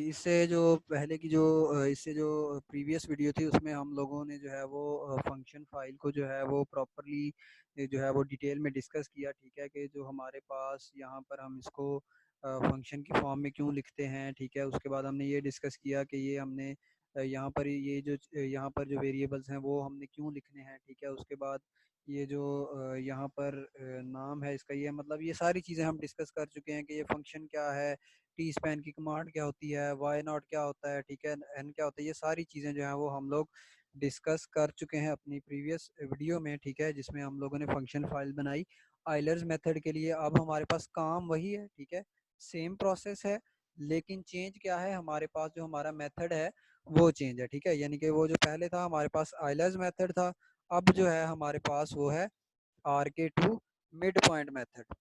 इससे जो पहले की जो इससे जो प्रीवियस वीडियो थी उसमें हम लोगों ने जो है वो फंक्शन फाइल को जो है वो प्रॉपरली जो है वो डिटेल में डिस्कस किया, ठीक है, कि जो हमारे पास यहाँ पर हम इसको फंक्शन की फॉर्म में क्यों लिखते हैं, ठीक है। उसके बाद हमने ये डिस्कस किया कि ये हमने यहाँ पर ये जो यहाँ पर जो वेरिएबल्स हैं वो हमने क्यों लिखने हैं, ठीक है। उसके बाद ये जो यहाँ पर नाम है इसका, ये मतलब ये सारी चीज़ें हम डिस्कस कर चुके हैं कि ये फंक्शन क्या है, टी स्पैन की कमांड क्या होती है, वाई नॉट क्या होता है, ठीक है, एन क्या होता है। ये सारी चीज़ें जो हैं वो हम लोग डिस्कस कर चुके हैं अपनी प्रीवियस वीडियो में, ठीक है, जिसमें हम लोगों ने फंक्शन फाइल बनाई आइलर्स मेथड के लिए। अब हमारे पास काम वही है, ठीक है, सेम प्रोसेस है, लेकिन चेंज क्या है, हमारे पास जो हमारा मेथड है वो चेंज है, ठीक है। यानी कि वो जो पहले था हमारे पास आइलर्स मेथड था, अब जो है हमारे पास वो है RK2 मिड पॉइंट मेथड,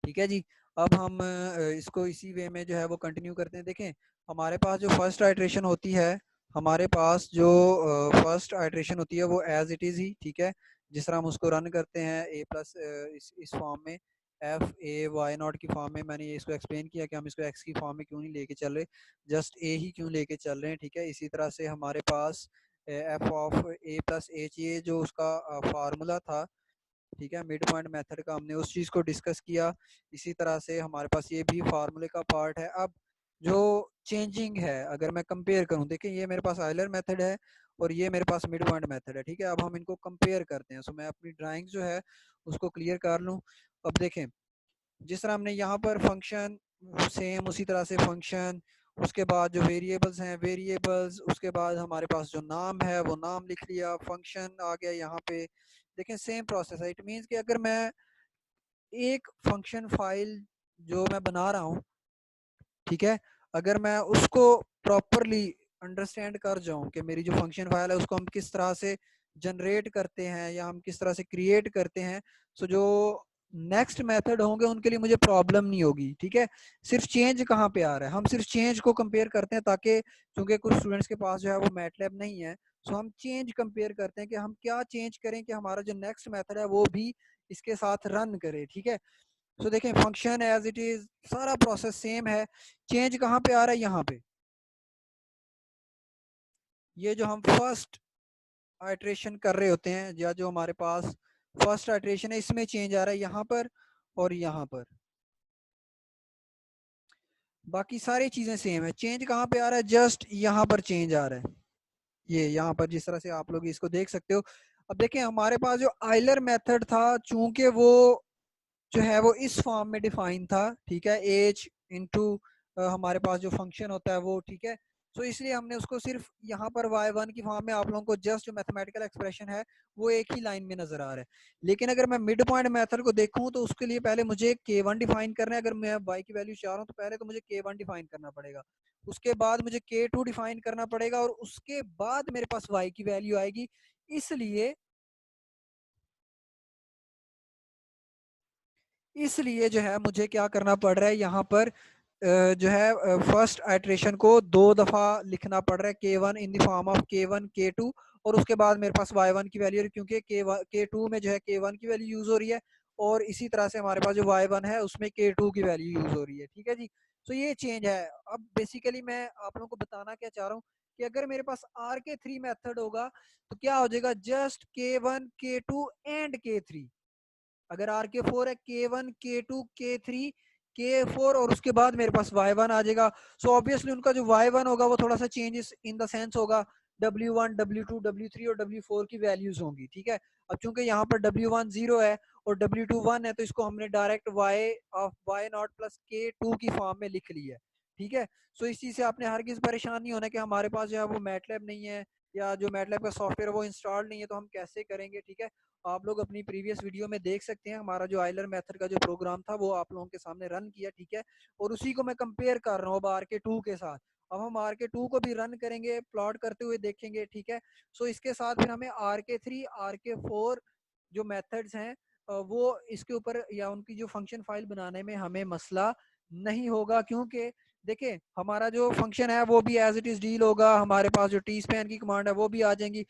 ठीक है जी। अब हम इसको इसी वे में जो है वो कंटिन्यू करते हैं। देखें, हमारे पास जो फर्स्ट आइट्रेशन होती है, हमारे पास जो फर्स्ट आइट्रेशन होती है वो एज इट इज़ ही, ठीक है, जिस तरह हम उसको रन करते हैं ए प्लस इस फॉर्म में, एफ ए वाई नॉट की फॉर्म में। मैंने इसको एक्सप्लेन किया कि हम इसको एक्स की फॉर्म में क्यों नहीं लेके चल रहे, जस्ट ए ही क्यों लेके चल रहे हैं, ठीक है। इसी तरह से हमारे पास F of A plus H, ये जो उसका फार्मूला था, ठीक है, मिड पॉइंट मेथड का, हमने उस चीज़ को डिस्कस किया। इसी तरह से हमारे पास ये भी फार्मूले का पार्ट है। अब जो चेंजिंग है, अगर मैं कंपेयर करूं, देखिए ये मेरे पास आइलर मेथड है और ये मेरे पास मिड पॉइंट मेथड है, ठीक है। अब हम इनको कंपेयर करते हैं। सो मैं अपनी ड्राइंग जो है उसको क्लियर कर लूँ। अब देखें, जिस तरह हमने यहाँ पर फंक्शन, सेम उसी तरह से फंक्शन, उसके बाद जो वेरिएबल्स हैं वेरिएबल्स, उसके बाद हमारे पास जो नाम है वो नाम लिख लिया, फंक्शन आ गया यहाँ पे। देखें सेम प्रोसेस है। इट मीन्स कि अगर मैं एक फंक्शन फाइल जो मैं बना रहा हूँ, ठीक है, अगर मैं उसको प्रॉपरली अंडरस्टैंड कर जाऊं कि मेरी जो फंक्शन फाइल है उसको हम किस तरह से जनरेट करते हैं या हम किस तरह से क्रिएट करते हैं, सो जो नेक्स्ट मेथड होंगे उनके लिए मुझे प्रॉब्लम नहीं होगी, ठीक है। सिर्फ चेंज कहाँ पे आ रहा है, हम सिर्फ चेंज को कंपेयर करते हैं, ताकि क्योंकि कुछ स्टूडेंट्स के पास जो है वो मैटलैब नहीं है, सो हम चेंज कंपेयर करते हैं कि हम क्या चेंज करें कि हमारा जो नेक्स्ट मेथड है वो भी इसके साथ रन करे, ठीक है। सो देखें, फंक्शन एज इट इज, सारा प्रोसेस सेम है। चेंज कहाँ पे आ रहा है, यहाँ पे, ये जो हम फर्स्ट आइट्रेशन कर रहे होते हैं या जो हमारे पास फर्स्ट आइट्रेशन है, इसमें चेंज आ रहा है यहाँ पर और यहाँ पर। बाकी सारी चीजें सेम है। चेंज कहाँ पे आ रहा है, जस्ट यहाँ पर चेंज आ रहा है, ये यहाँ पर जिस तरह से आप लोग इसको देख सकते हो। अब देखें, हमारे पास जो आइलर मेथड था, चूंकि वो जो है वो इस फॉर्म में डिफाइन था, ठीक है, एच इंटू हमारे पास जो फंक्शन होता है वो, ठीक है। सो इसलिए हमने उसको सिर्फ यहाँ पर y1 की फॉर्म में, आप लोगों को जस्ट जो मैथमेटिकल एक्सप्रेशन है वो एक ही लाइन में नजर आ रहा है। लेकिन अगर मैं मिड पॉइंट मेथड को देखूं तो उसके लिए पहले मुझे k1 डिफाइन करना है। अगर मैं y की वैल्यू चाह रहा हूँ तो पहले तो मुझे k1 डिफाइन करना पड़ेगा, उसके बाद मुझे k2 डिफाइन करना पड़ेगा और उसके बाद मेरे पास y की वैल्यू आएगी। इसलिए जो है मुझे क्या करना पड़ रहा है, यहाँ पर जो है फर्स्ट आइट्रेशन को दो दफा लिखना पड़ रहा है, k1 in the form of k1 k2, और उसके बाद मेरे पास y1 की वैल्यू, क्योंकि k2 में जो है k1 की वैल्यू यूज हो रही है और इसी तरह से हमारे पास जो y1 है उसमें k2 की वैल्यू यूज हो रही है, ठीक है जी। तो ये चेंज है। अब बेसिकली मैं आप लोगों को बताना क्या चाह रहा हूँ कि अगर मेरे पास RK3 मेथड होगा तो क्या हो जाएगा, just k1 k2 and k3। अगर RK4 है, k1 k2 k3 k4 और उसके बाद मेरे पास y1 आ जाएगा। सो ऑब्वियसली उनका जो y1 होगा वो थोड़ा सा चेंजेस इन द सेंस होगा, w1 w2 w3 और w4 की वैल्यूज होंगी, ठीक है। अब चूंकि यहाँ पर w1 0 है और w2 1 है तो इसको हमने direct y of y not plus k2 की फॉर्म में लिख ली है, ठीक है। सो इस चीज से आपने हरगिज परेशान नहीं होना कि हमारे पास जो है वो मैटलैब नहीं है या जो मैटलैब का सॉफ्टवेयर वो इंस्टॉल नहीं है तो हम कैसे करेंगे, ठीक है। आप लोग अपनी प्रीवियस वीडियो में देख सकते हैं, हमारा जो आइलर मेथड का जो प्रोग्राम था वो आप लोगों के सामने रन किया, ठीक है, और उसी को मैं कंपेयर कर रहा हूँ अब RK2 के साथ। अब हम RK2 को भी रन करेंगे, प्लॉट करते हुए देखेंगे, ठीक है। सो इसके साथ फिर हमें RK3 RK4 जो मेथड्स हैं वो इसके ऊपर या उनकी जो फंक्शन फाइल बनाने में हमें मसला नहीं होगा, क्योंकि देखिए हमारा जो फंक्शन है वो भी एज इट इज डील होगा, हमारे पास जो टी स्पैन की कमांड है वो भी आ जाएंगी।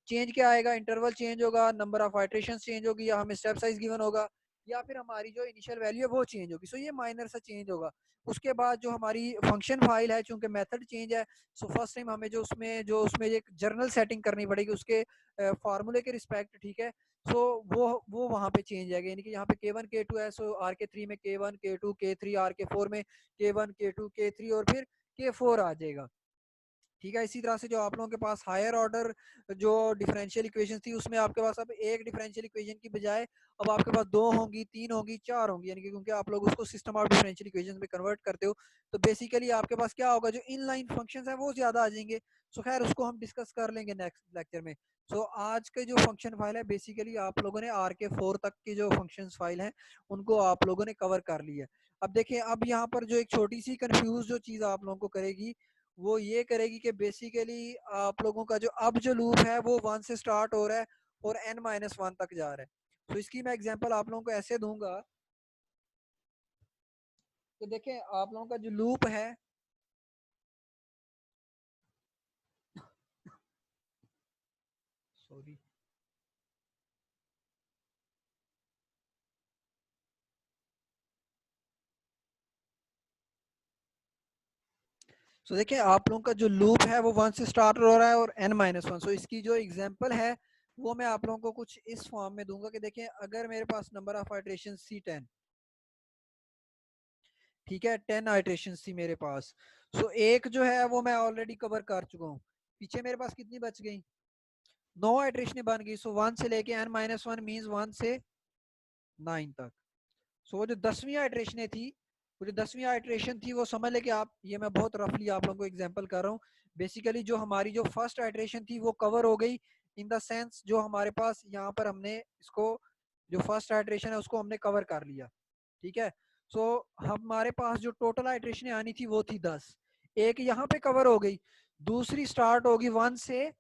चेंज क्या आएगा, इंटरवल चेंज होगा, नंबर ऑफ आइट्रेशन चेंज होगी या हमें स्टेप साइज गिवन होगा, या फिर हमारी जो इनिशियल वैल्यू है वो चेंज होगी। सो ये माइनर सा चेंज होगा। उसके बाद जो हमारी फंक्शन फाइल है, चूंकि मेथड चेंज है, सो फर्स्ट टाइम हमें जो उसमें एक जर्नल सेटिंग करनी पड़ेगी उसके फार्मूले के रिस्पेक्ट, ठीक है। सो वो वहाँ पे चेंज आएगा, यानी कि यहाँ पे K1 K2 है, सो RK3 में K1 K2 K3, RK4 में K1 K2 K3 और फिर K4 आ जाएगा, ठीक है। इसी तरह से जो आप लोगों के पास हायर ऑर्डर जो डिफरेंशियल इक्वेशन थी, उसमें आपके पास अब एक डिफरेंशियल इक्वेशन की बजाय अब आपके पास दो होंगी, तीन होंगी, चार होंगी, यानी कि क्योंकि आप लोग उसको सिस्टम ऑफ डिफरेंशियल इक्वेशन में कन्वर्ट करते हो, तो बेसिकली आपके पास क्या होगा, जो इनलाइन फंक्शंस हैं वो ज्यादा आ जाएंगे। सो खैर उसको हम डिस्कस कर लेंगे नेक्स्ट लेक्चर में। सो आज के जो फंक्शन फाइल है, बेसिकली आप लोगों ने RK4 तक की जो फंक्शन फाइल है उनको आप लोगों ने कवर कर लिया। अब देखिए, अब यहाँ पर जो एक छोटी सी कंफ्यूज जो चीज आप लोगों को करेगी वो ये करेगी कि बेसिकली आप लोगों का जो अब जो लूप है वो 1 से स्टार्ट हो रहा है और n-1 तक जा रहा है। तो इसकी मैं एग्जांपल आप लोगों को ऐसे दूंगा कि देखें, आप लोगों का जो लूप है, सॉरी, सो देखिए आप लोगों का जो लूप है वो 1 से स्टार्ट हो रहा है और n-1। सो इसकी जो एग्जांपल है वो मैं आप लोगों को कुछ इस फॉर्म में दूंगा कि देखें, अगर मेरे पास नंबर ऑफ आइट्रेशन C10, ठीक है, 10 आइट्रेशन थी मेरे पास। सो एक जो है वो मैं ऑलरेडी कवर कर चुका हूँ। पीछे मेरे पास कितनी बच गई, 9 आइट्रेशन बन गई। सो 1 से लेके n-1 मीन्स 1 से 9 तक। सो वो जो 10वीं आइट्रेशन थी, वो जो 10वीं आइट्रेशन थी वो समझ ले कि आप, ये मैं बहुत रफली आप लोगों को एग्जांपल कर रहा हूँ। बेसिकली जो हमारी जो फर्स्ट आइट्रेशन थी वो कवर हो गई, इन द सेंस जो हमारे पास यहाँ पर हमने इसको, जो फर्स्ट आइट्रेशन है उसको हमने कवर कर लिया, ठीक है। सो हमारे पास जो टोटल आइट्रेशन आनी थी वो थी 10, एक यहाँ पे कवर हो गई, दूसरी स्टार्ट होगी 1 से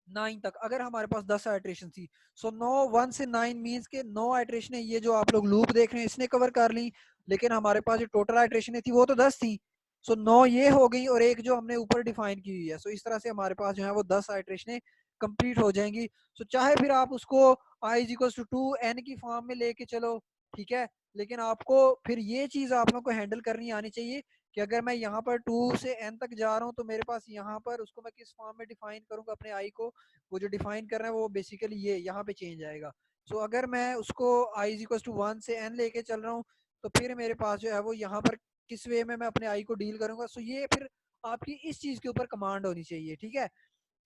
9 तक, अगर हमारे पास 10 आइट्रेशन थी। सो 9, 1 से 9 मीन्स के 9 आइट्रेशन ये जो आप लोग लूप देख रहे हैं इसने कवर कर ली, लेकिन हमारे पास जो टोटल आइट्रेशन थी वो तो 10 थी। सो 9 ये हो गई और एक जो हमने ऊपर डिफाइन की हुई है। सो इस तरह से हमारे पास जो है वो 10 आइट्रेशन कंप्लीट हो जाएंगी। सो चाहे फिर आप उसको i=2n की फॉर्म में लेके चलो, ठीक है, लेकिन आपको फिर ये चीज आप लोग को हैंडल करनी आनी चाहिए कि अगर मैं यहाँ पर 2 से n तक जा रहा हूँ तो मेरे पास यहाँ पर उसको मैं किस फॉर्म में डिफाइन करूंगा अपने आई को, वो जो डिफाइन कर रहा है वो बेसिकली ये यहाँ पे चेंज आएगा। सो अगर मैं उसको i=1 से n लेके चल रहा हूँ तो फिर मेरे पास जो है वो यहाँ पर किस वे में मैं अपने आई को डील करूंगा। सो ये फिर आपकी इस चीज के ऊपर कमांड होनी चाहिए, ठीक है।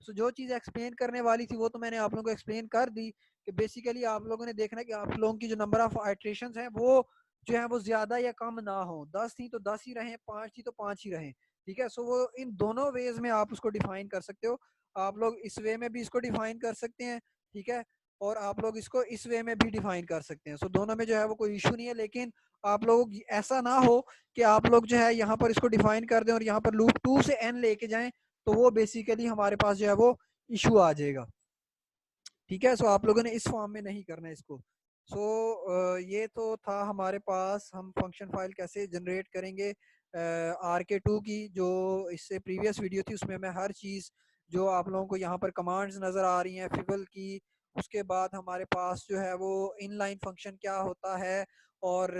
सो जो चीज एक्सप्लेन करने वाली थी वो तो मैंने आप लोगों को एक्सप्लेन कर दी कि बेसिकली आप लोगों ने देखना है कि आप लोगों की जो नंबर ऑफ आइट्रेशन है वो जो है वो ज्यादा या कम ना हो, 10 थी तो 10 ही रहे, 5 थी तो 5 ही रहे, ठीक है। सो वो इन दोनों वेज में आप उसको डिफाइन कर सकते हो। आप लोग इस वे में भी इसको डिफाइन कर सकते हैं, ठीक है, और आप लोग इसको इस वे में भी डिफाइन कर सकते हैं। सो दोनों में जो है वो कोई इशू नहीं है, लेकिन आप लोग ऐसा ना हो कि आप लोग जो है यहाँ पर इसको डिफाइन कर दें और यहाँ पर लूप 2 से n लेके जाएं, तो वो बेसिकली हमारे पास जो है वो इशू आ जाएगा, ठीक है। सो आप लोगों ने इस फॉर्म में नहीं करना है इसको। ये तो था हमारे पास, हम फंक्शन फाइल कैसे जनरेट करेंगे RK2 की। जो इससे प्रीवियस वीडियो थी उसमें मैं हर चीज़ जो आप लोगों को यहाँ पर कमांड्स नज़र आ रही हैं फिबल की, उसके बाद हमारे पास जो है वो इनलाइन फंक्शन क्या होता है और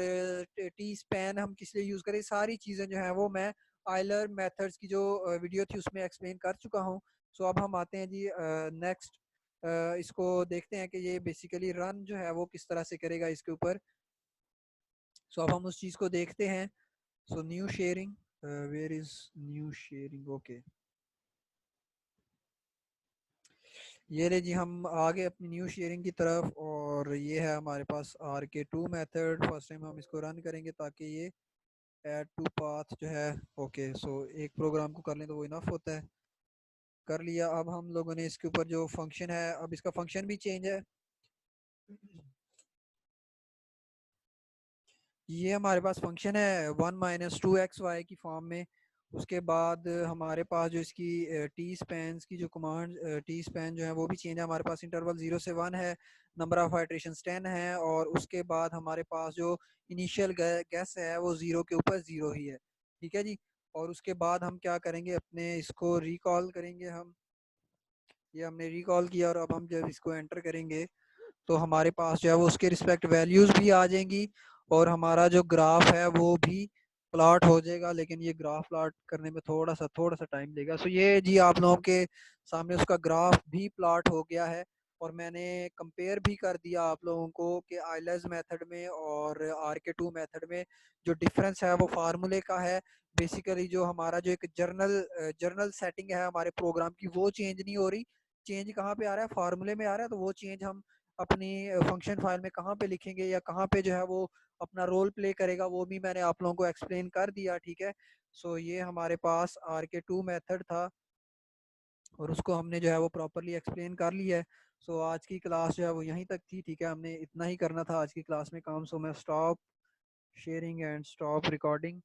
टी स्पैन हम किस लिए यूज़ करें, सारी चीज़ें जो है वो मैं आइलर मेथड्स की जो वीडियो थी उसमें एक्सप्लेन कर चुका हूँ। सो अब हम आते हैं जी नेक्स्ट, इसको देखते हैं कि ये बेसिकली रन जो है वो किस तरह से करेगा इसके ऊपर। सो अब हम उस चीज़ को देखते हैं। So new sharing, where is new sharing, okay, ये ले जी, हम आ गए अपनी न्यू शेयरिंग की तरफ और ये है हमारे पास RK2 मेथड। फर्स्ट टाइम हम इसको रन करेंगे ताकि ये ऐड टू पाथ जो है, ओके, सो एक प्रोग्राम को कर लें तो वो इनफ होता है। कर लिया। अब हम लोगों ने इसके ऊपर जो फंक्शन है, अब इसका फंक्शन भी चेंज है। ये हमारे पास फंक्शन है 1 - 2xy की फॉर्म में। उसके बाद हमारे पास जो इसकी टी स्पैन की जो कमांड, टी स्पैन जो है वो भी चेंज है। हमारे पास इंटरवल 0 से 1 है, नंबर ऑफ आइट्रेशन 10 है, और उसके बाद हमारे पास जो इनिशियल गैस है वो 0 के ऊपर 0 ही है, ठीक है जी। और उसके बाद हम क्या करेंगे, अपने इसको रिकॉल करेंगे हम। ये हमने रिकॉल किया और अब हम जब इसको एंटर करेंगे तो हमारे पास जो है वो उसके रिस्पेक्ट वैल्यूज़ भी आ जाएंगी और हमारा जो ग्राफ है वो भी प्लॉट हो जाएगा। लेकिन ये ग्राफ प्लॉट करने में थोड़ा सा टाइम लेगा। सो ये जी आप लोगों के सामने उसका ग्राफ भी प्लॉट हो गया है और मैंने कंपेयर भी कर दिया आप लोगों को कि आइलेज मेथड में और RK2 मेथड में जो डिफरेंस है वो फार्मूले का है। बेसिकली जो हमारा जो एक जर्नल सेटिंग है हमारे प्रोग्राम की वो चेंज नहीं हो रही। चेंज कहाँ पे आ रहा है, फार्मूले में आ रहा है। तो वो चेंज हम अपनी फंक्शन फाइल में कहाँ पे लिखेंगे या कहाँ पे जो है वो अपना रोल प्ले करेगा, वो भी मैंने आप लोगों को एक्सप्लेन कर दिया। ठीक है, सो ये हमारे पास RK2 मेथड था और उसको हमने जो है वो प्रॉपरली एक्सप्लेन कर लिया है। सो आज की क्लास जो है वो यहीं तक थी। ठीक है, हमने इतना ही करना था आज की क्लास में काम। सो मैं stop sharing and stop recording.